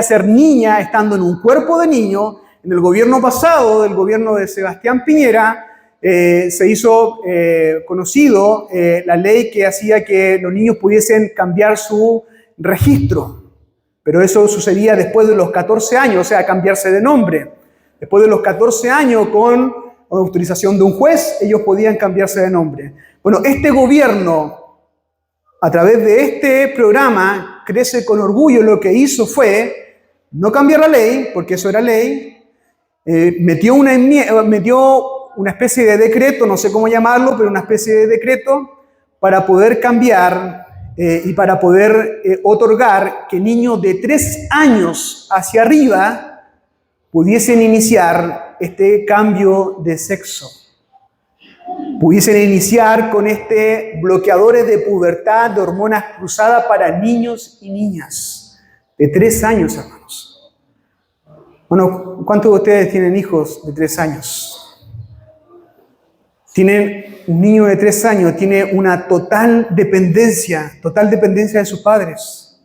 ser niña estando en un cuerpo de niño. En el gobierno pasado, del gobierno de Sebastián Piñera, se hizo conocido la ley que hacía que los niños pudiesen cambiar su registro. Pero eso sucedía después de los 14 años, o sea, cambiarse de nombre. Después de los 14 años, con autorización de un juez, ellos podían cambiarse de nombre. Bueno, este gobierno, a través de este programa, Crece con Orgullo, lo que hizo fue no cambiar la ley, porque eso era ley, metió una especie de decreto, no sé cómo llamarlo, pero una especie de decreto para poder cambiar y para poder otorgar que niños de 3 años hacia arriba pudiesen iniciar este cambio de sexo. Pudiesen iniciar con bloqueadores de pubertad, de hormonas cruzadas para niños y niñas de 3 años, hermanos. Bueno, ¿cuántos de ustedes tienen hijos de 3 años? Tienen un niño de 3 años, tiene una total dependencia de sus padres.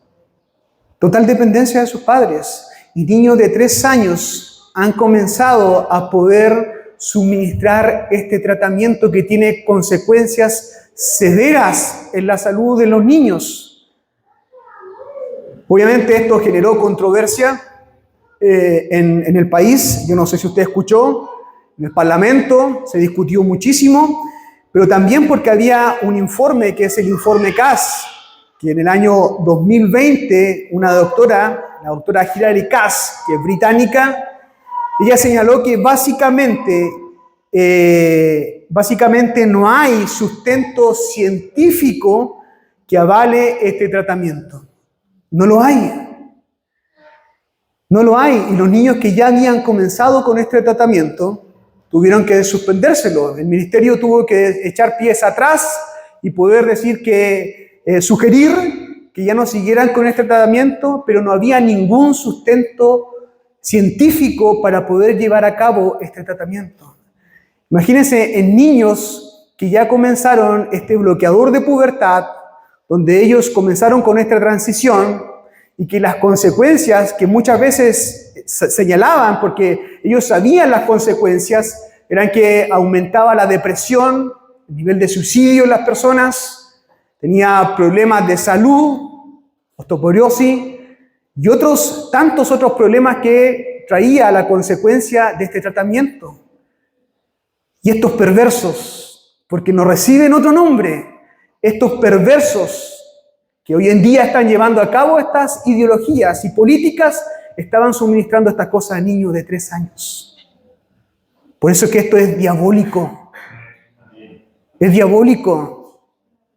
Total dependencia de sus padres. Y niños de 3 años han comenzado a poder suministrar este tratamiento que tiene consecuencias severas en la salud de los niños. Obviamente esto generó controversia en el país. Yo no sé si usted escuchó, en el Parlamento se discutió muchísimo, pero también porque había un informe que es el informe Cass, que en el año 2020 una doctora, la doctora Hilary Cass, que es británica, ella señaló que básicamente no hay sustento científico que avale este tratamiento. No lo hay. No lo hay. Y los niños que ya habían comenzado con este tratamiento tuvieron que suspendérselo. El ministerio tuvo que echar pies atrás y poder decir que sugerir que ya no siguieran con este tratamiento, pero no había ningún sustento científico para poder llevar a cabo este tratamiento. Imagínense en niños que ya comenzaron este bloqueador de pubertad, donde ellos comenzaron con esta transición y que las consecuencias que muchas veces señalaban, porque ellos sabían las consecuencias, eran que aumentaba la depresión, el nivel de suicidio en las personas, tenía problemas de salud, osteoporosis y tantos otros problemas que traía la consecuencia de este tratamiento. Y estos perversos, porque no reciben otro nombre, estos perversos que hoy en día están llevando a cabo estas ideologías y políticas, estaban suministrando estas cosas a niños de 3 años. Por eso es que esto es diabólico. Es diabólico.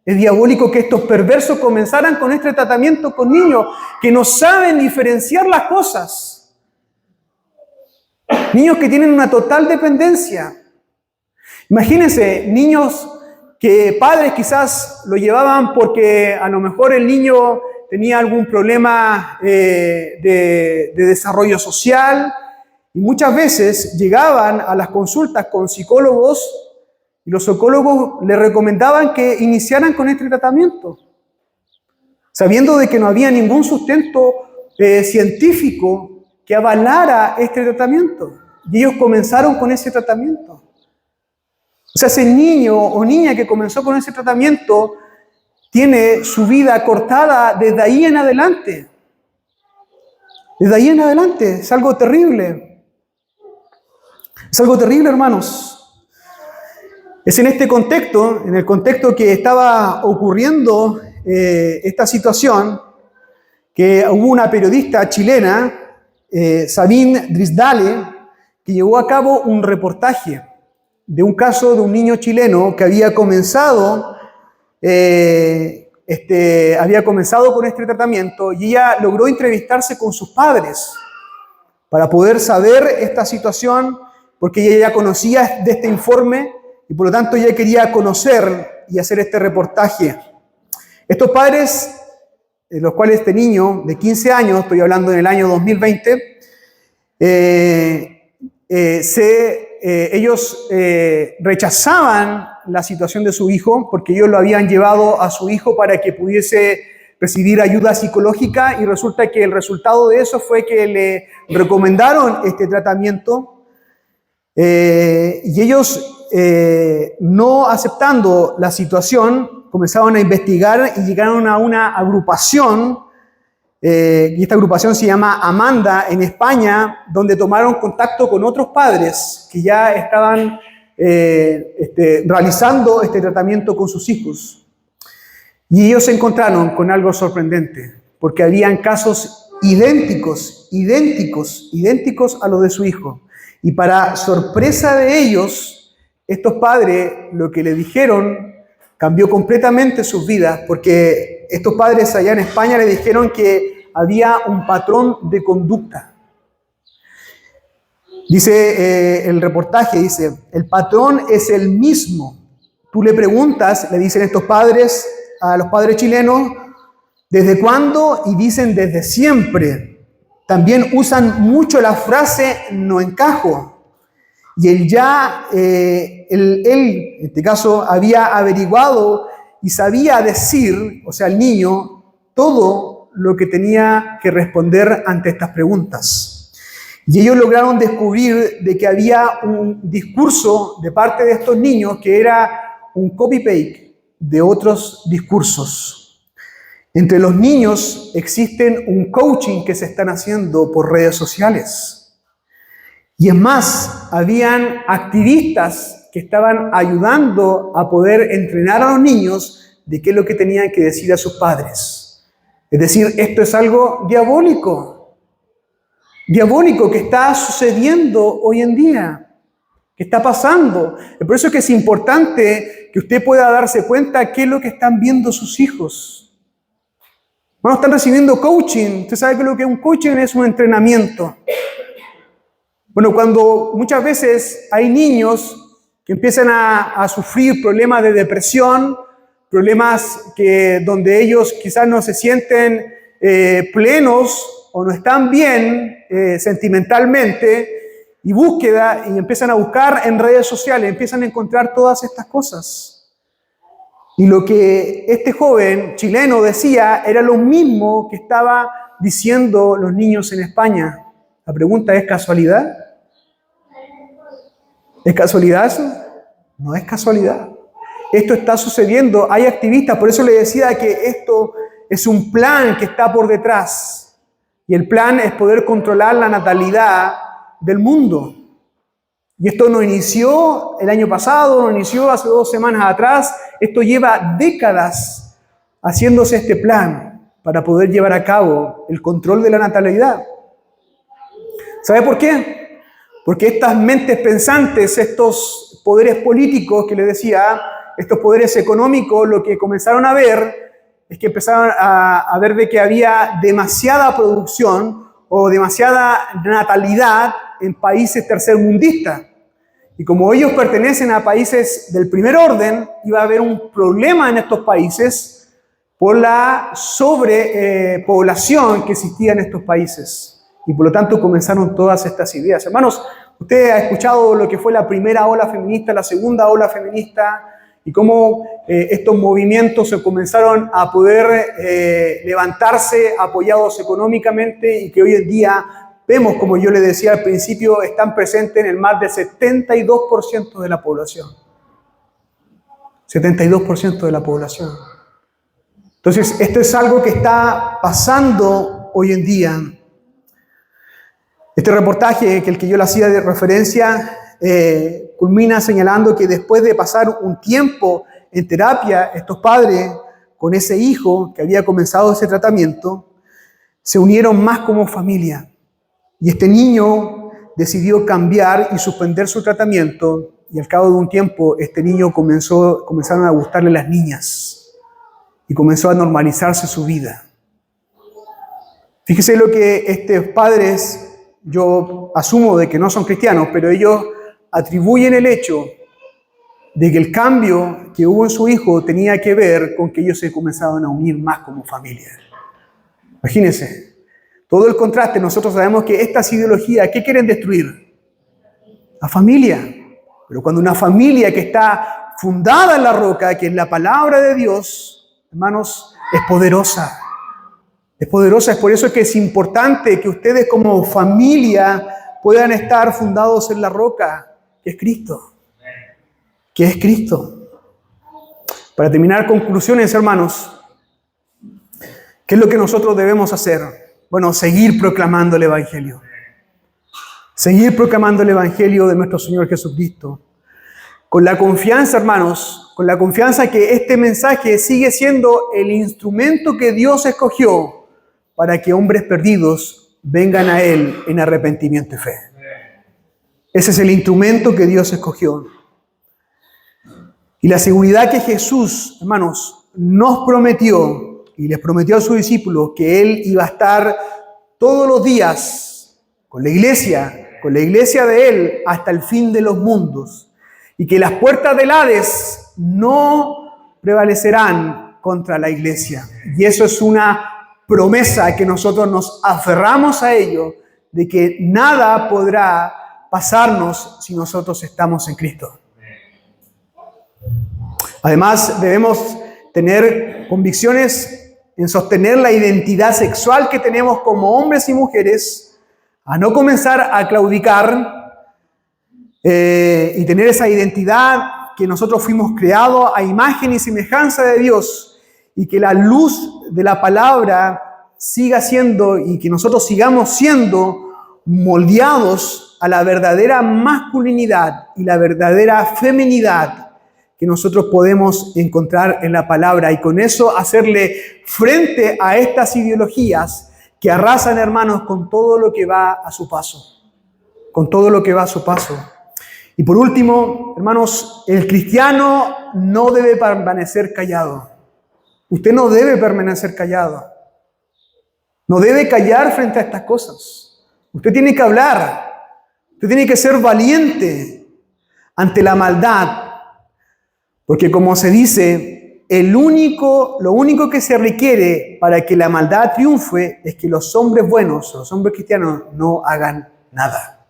Es diabólico que estos perversos comenzaran con este tratamiento con niños que no saben diferenciar las cosas. Niños que tienen una total dependencia. Imagínense, niños que padres quizás lo llevaban porque a lo mejor el niño tenía algún problema de desarrollo social y muchas veces llegaban a las consultas con psicólogos y los psicólogos le recomendaban que iniciaran con este tratamiento, sabiendo de que no había ningún sustento científico que avalara este tratamiento. Y ellos comenzaron con ese tratamiento. O sea, ese niño o niña que comenzó con ese tratamiento tiene su vida cortada desde ahí en adelante. Desde ahí en adelante. Es algo terrible. Es algo terrible, hermanos. Es en este contexto, en el contexto que estaba ocurriendo esta situación, que hubo una periodista chilena, Sabine Drisdale, que llevó a cabo un reportaje de un caso de un niño chileno que había comenzado con este tratamiento, y ella logró entrevistarse con sus padres para poder saber esta situación, porque ella ya conocía de este informe y por lo tanto ella quería conocer y hacer este reportaje. Estos padres, los cuales este niño de 15 años, estoy hablando en el año 2020, ellos rechazaban la situación de su hijo porque ellos lo habían llevado a su hijo para que pudiese recibir ayuda psicológica, y resulta que el resultado de eso fue que le recomendaron este tratamiento, y ellos, no aceptando la situación, comenzaron a investigar y llegaron a una agrupación, y esta agrupación se llama Amanda en España, donde tomaron contacto con otros padres que ya estaban realizando este tratamiento con sus hijos. Y ellos se encontraron con algo sorprendente, porque habían casos idénticos a los de su hijo. Y para sorpresa de ellos, estos padres lo que le dijeron cambió completamente sus vidas, porque estos padres allá en España le dijeron que había un patrón de conducta. Dice el reportaje, dice, el patrón es el mismo. Tú le preguntas, le dicen estos padres a los padres chilenos, ¿desde cuándo? Y dicen desde siempre. También usan mucho la frase no encajo. Y él en este caso, había averiguado y sabía decir, o sea, el niño, todo lo que tenía que responder ante estas preguntas. Y ellos lograron descubrir de que había un discurso de parte de estos niños que era un copy-paste de otros discursos. Entre los niños existen un coaching que se están haciendo por redes sociales. Y es más, habían activistas que estaban ayudando a poder entrenar a los niños de qué es lo que tenían que decir a sus padres. Es decir, esto es algo diabólico que está sucediendo hoy en día, que está pasando. Por eso es que es importante que usted pueda darse cuenta qué es lo que están viendo sus hijos. Bueno, están recibiendo coaching. Usted sabe que lo que es un coaching es un entrenamiento. Bueno, cuando muchas veces hay niños que empiezan a sufrir problemas de depresión, problemas donde ellos quizás no se sienten plenos o no están bien sentimentalmente, y empiezan a buscar en redes sociales, empiezan a encontrar todas estas cosas. Y lo que este joven chileno decía era lo mismo que estaba diciendo los niños en España. La pregunta es, ¿casualidad? ¿Es casualidad eso? No es casualidad. Esto está sucediendo. Hay activistas, por eso le decía que esto es un plan que está por detrás. Y el plan es poder controlar la natalidad del mundo. Y esto no inició el año pasado, no inició hace 2 semanas atrás. Esto lleva décadas haciéndose este plan para poder llevar a cabo el control de la natalidad. ¿Sabe por qué? Porque estas mentes pensantes, estos poderes políticos que les decía, estos poderes económicos, lo que comenzaron a ver es que empezaron a ver de que había demasiada producción o demasiada natalidad en países tercermundistas. Y como ellos pertenecen a países del primer orden, iba a haber un problema en estos países por la sobrepoblación que existía en estos países. Y por lo tanto comenzaron todas estas ideas. Hermanos, usted ha escuchado lo que fue la primera ola feminista, la segunda ola feminista, y cómo estos movimientos se comenzaron a poder levantarse apoyados económicamente, y que hoy en día vemos, como yo le decía al principio, están presentes en el más del 72% de la población. 72% de la población. Entonces, esto es algo que está pasando hoy en día. Este reportaje, que el que yo le hacía de referencia, culmina señalando que después de pasar un tiempo en terapia, estos padres con ese hijo que había comenzado ese tratamiento, se unieron más como familia. Y este niño decidió cambiar y suspender su tratamiento, y al cabo de un tiempo este niño comenzaron a gustarle las niñas y comenzó a normalizarse su vida. Fíjese lo que estos padres, yo asumo de que no son cristianos, pero ellos atribuyen el hecho de que el cambio que hubo en su hijo tenía que ver con que ellos se comenzaban a unir más como familia. Imagínense, todo el contraste. Nosotros sabemos que estas ideologías, ¿qué quieren destruir? La familia. Pero cuando una familia que está fundada en la roca, que es la palabra de Dios, hermanos, es poderosa. Es poderosa, es por eso que es importante que ustedes como familia puedan estar fundados en la roca, que es Cristo. Que es Cristo. Para terminar, conclusiones, hermanos. ¿Qué es lo que nosotros debemos hacer? Bueno, seguir proclamando el Evangelio. Seguir proclamando el Evangelio de nuestro Señor Jesucristo. Con la confianza, hermanos, con la confianza que este mensaje sigue siendo el instrumento que Dios escogió para que hombres perdidos vengan a Él en arrepentimiento y fe. Ese es el instrumento que Dios escogió. Y la seguridad que Jesús, hermanos, nos prometió y les prometió a sus discípulos que Él iba a estar todos los días con la iglesia de Él hasta el fin de los mundos, y que las puertas del Hades no prevalecerán contra la iglesia. Y eso es una promesa que nosotros nos aferramos a ello, de que nada podrá pasarnos si nosotros estamos en Cristo. Además, debemos tener convicciones en sostener la identidad sexual que tenemos como hombres y mujeres, a no comenzar a claudicar y tener esa identidad que nosotros fuimos creados a imagen y semejanza de Dios, y que la luz de la palabra siga siendo y que nosotros sigamos siendo moldeados a la verdadera masculinidad y la verdadera feminidad que nosotros podemos encontrar en la palabra, y con eso hacerle frente a estas ideologías que arrasan, hermanos, con todo lo que va a su paso. Con todo lo que va a su paso. Y por último, hermanos, el cristiano no debe permanecer callado. Usted no debe permanecer callado. No debe callar frente a estas cosas. Usted tiene que hablar. Usted tiene que ser valiente ante la maldad. Porque como se dice, lo único que se requiere para que la maldad triunfe es que los hombres buenos, los hombres cristianos, no hagan nada.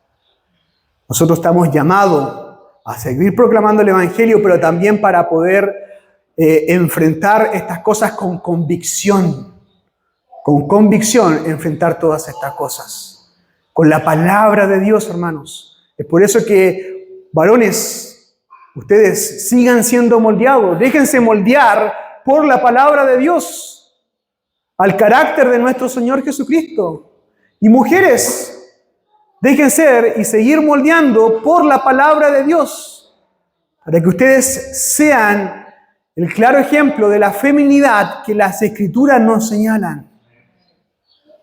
Nosotros estamos llamados a seguir proclamando el Evangelio, pero también para poder enfrentar estas cosas con convicción. Con convicción enfrentar todas estas cosas. Con la palabra de Dios, hermanos. Es por eso que, varones, ustedes sigan siendo moldeados. Déjense moldear por la palabra de Dios, al carácter de nuestro Señor Jesucristo. Y mujeres, dejen ser y seguir moldeando por la palabra de Dios, para que ustedes sean el claro ejemplo de la feminidad que las Escrituras nos señalan.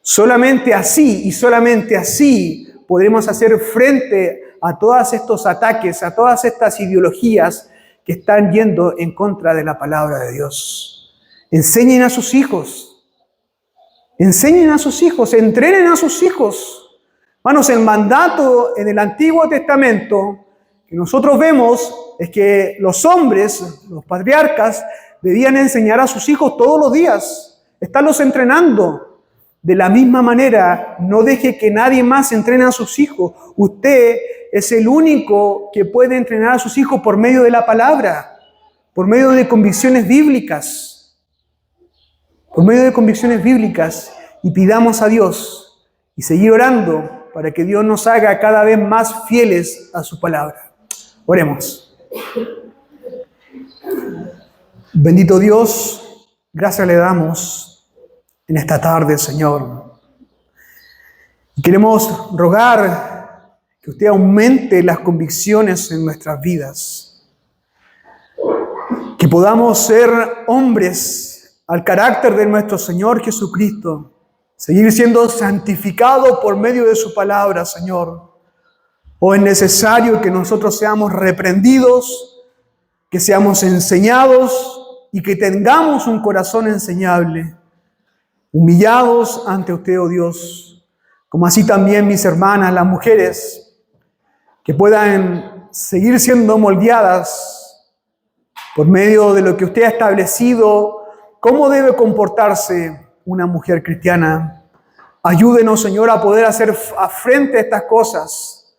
Solamente así y solamente así podremos hacer frente a todos estos ataques, a todas estas ideologías que están yendo en contra de la palabra de Dios. Enseñen a sus hijos, entrenen a sus hijos. Hermanos, el mandato en el Antiguo Testamento que nosotros vemos es que los hombres, los patriarcas, debían enseñar a sus hijos todos los días, estarlos entrenando. De la misma manera, no deje que nadie más entrene a sus hijos. Usted es el único que puede entrenar a sus hijos por medio de la palabra, por medio de convicciones bíblicas. Por medio de convicciones bíblicas, y pidamos a Dios y seguir orando para que Dios nos haga cada vez más fieles a su palabra. Oremos. Bendito Dios, gracias le damos en esta tarde, Señor. Y queremos rogar que usted aumente las convicciones en nuestras vidas. Que podamos ser hombres al carácter de nuestro Señor Jesucristo. Seguir siendo santificados por medio de su palabra, Señor. O es necesario que nosotros seamos reprendidos, que seamos enseñados y que tengamos un corazón enseñable, humillados ante usted, oh Dios, como así también mis hermanas, las mujeres, que puedan seguir siendo moldeadas por medio de lo que usted ha establecido, cómo debe comportarse una mujer cristiana. Ayúdenos, Señor, a poder hacer frente a estas cosas.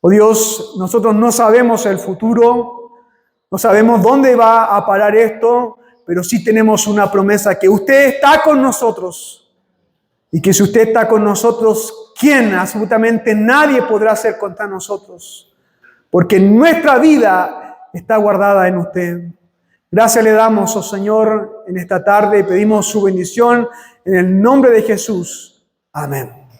Oh Dios, nosotros no sabemos el futuro, no sabemos dónde va a parar esto, pero sí tenemos una promesa, que usted está con nosotros. Y que si usted está con nosotros, ¿quién? Absolutamente nadie podrá hacer contra nosotros. Porque nuestra vida está guardada en usted. Gracias le damos, oh Señor, en esta tarde y pedimos su bendición en el nombre de Jesús. Amén.